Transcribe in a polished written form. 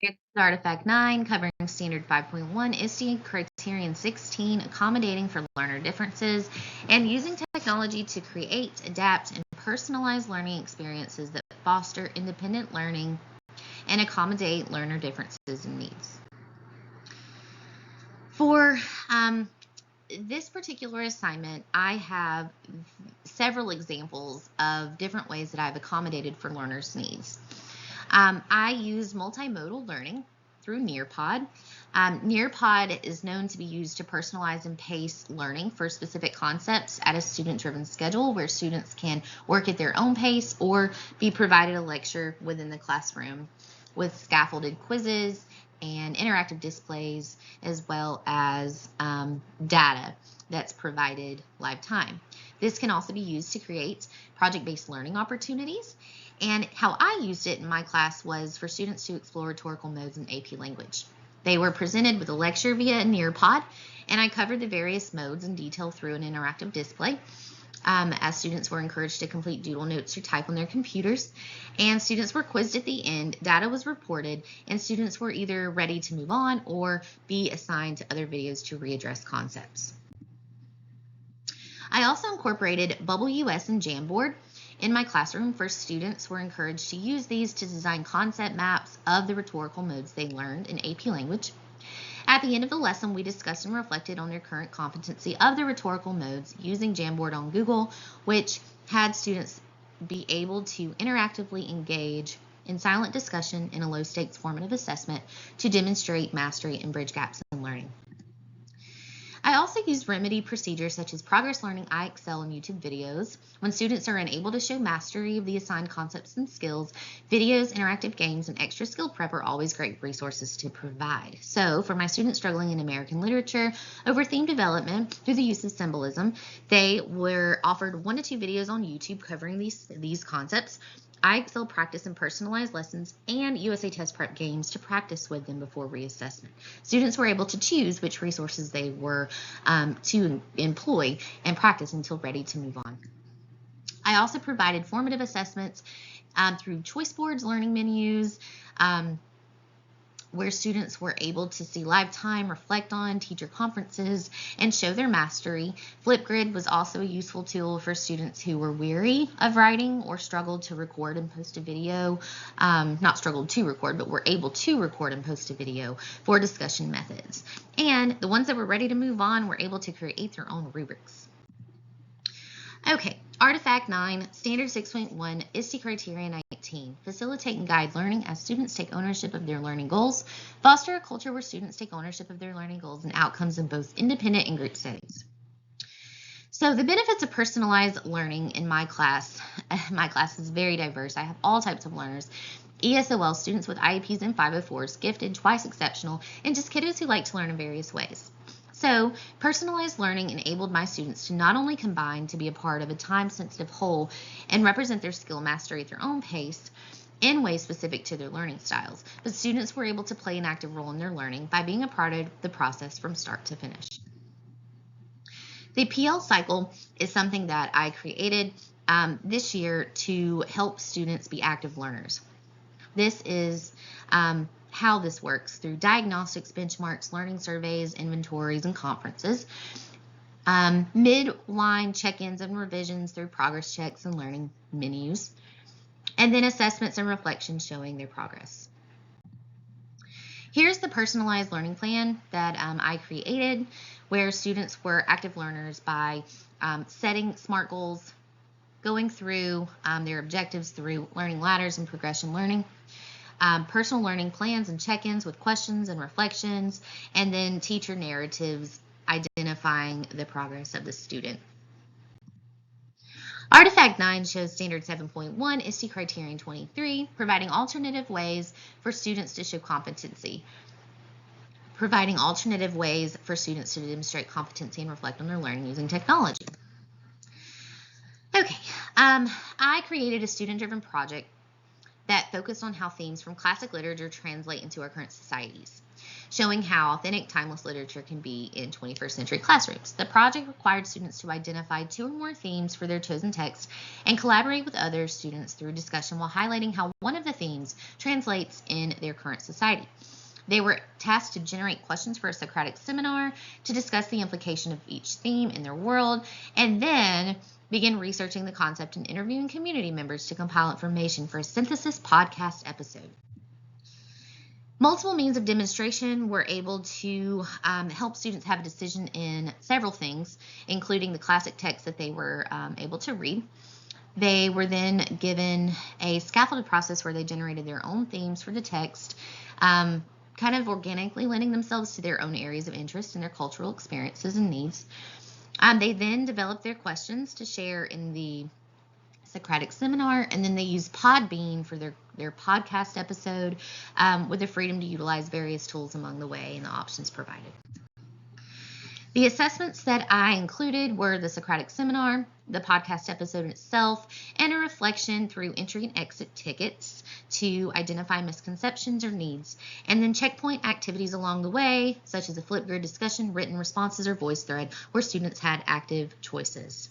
It's Artifact 9, covering Standard 5.1, ISTE Criterion 16, accommodating for learner differences, and using technology to create, adapt, and personalize learning experiences that foster independent learning and accommodate learner differences and needs. For this particular assignment, I have several examples of different ways that I've accommodated for learners' needs. I use multimodal learning through Nearpod. Nearpod is known to be used to personalize and pace learning for specific concepts at a student-driven schedule where students can work at their own pace or be provided a lecture within the classroom with scaffolded quizzes and interactive displays, as well as data that's provided live time. This can also be used to create project-based learning opportunities. And how I used it in my class was for students to explore rhetorical modes in AP language. They were presented with a lecture via Nearpod, and I covered the various modes in detail through an interactive display. As students were encouraged to complete doodle notes or type on their computers, and students were quizzed at the end, data was reported, and students were either ready to move on or be assigned to other videos to readdress concepts. I also incorporated BubbleUS and Jamboard in my classroom. First, students were encouraged to use these to design concept maps of the rhetorical modes they learned in AP language. At the end of the lesson, we discussed and reflected on their current competency of the rhetorical modes using Jamboard on Google, which had students be able to interactively engage in silent discussion in a low-stakes formative assessment to demonstrate mastery and bridge gaps in learning. I also use remedy procedures such as progress learning, IXL, and YouTube videos. When students are unable to show mastery of the assigned concepts and skills, videos, interactive games, and extra skill prep are always great resources to provide. So for my students struggling in American literature over theme development through the use of symbolism, they were offered 1 to 2 videos on YouTube covering these concepts, IXL practice and personalized lessons, and USA Test Prep games to practice with them before reassessment. Students were able to choose which resources they were to employ and practice until ready to move on. I also provided formative assessments through choice boards, learning menus, where students were able to see live time, reflect on teacher conferences, and show their mastery. Flipgrid was also a useful tool for students who were weary of writing or struggled to record and post a video. Not struggled to record, but were able to record and post a video for discussion methods. And the ones that were ready to move on were able to create their own rubrics. Okay, Artifact 9, Standard 6.1, ISTE Criterion 19. Facilitate and guide learning as students take ownership of their learning goals. Foster a culture where students take ownership of their learning goals and outcomes in both independent and group settings. So the benefits of personalized learning in my class is very diverse. I have all types of learners. ESOL, students with IEPs and 504s, gifted, twice exceptional, and just kiddos who like to learn in various ways. So personalized learning enabled my students to not only combine to be a part of a time-sensitive whole and represent their skill mastery at their own pace in ways specific to their learning styles, but students were able to play an active role in their learning by being a part of the process from start to finish. The PL cycle is something that I created this year to help students be active learners. This is how this works through diagnostics, benchmarks, learning surveys, inventories, and conferences. Midline check-ins and revisions through progress checks and learning menus. And then assessments and reflections showing their progress. Here's the personalized learning plan that I created, where students were active learners by setting SMART goals, going through their objectives through learning ladders and progression learning. Personal learning plans and check-ins with questions and reflections, and then teacher narratives identifying the progress of the student. Artifact 9 shows Standard 7.1, ISTE Criterion 23, providing alternative ways for students to show competency. Providing alternative ways for students to demonstrate competency and reflect on their learning using technology. Okay, I created a student-driven project that focused on how themes from classic literature translate into our current societies, showing how authentic, timeless literature can be in 21st century classrooms. The project required students to identify 2 or more themes for their chosen text and collaborate with other students through discussion while highlighting how one of the themes translates in their current society. They were tasked to generate questions for a Socratic seminar to discuss the implication of each theme in their world, and then begin researching the concept and interviewing community members to compile information for a synthesis podcast episode. Multiple means of demonstration were able to help students have a decision in several things, including the classic text that they were able to read. They were then given a scaffolded process where they generated their own themes for the text, kind of organically lending themselves to their own areas of interest and their cultural experiences and needs. They then developed their questions to share in the Socratic seminar, and then they used Podbean for their podcast episode with the freedom to utilize various tools along the way and the options provided. The assessments that I included were the Socratic seminar, the podcast episode itself, and a reflection through entry and exit tickets to identify misconceptions or needs, and then checkpoint activities along the way, such as a Flipgrid discussion, written responses, or voice thread, where students had active choices.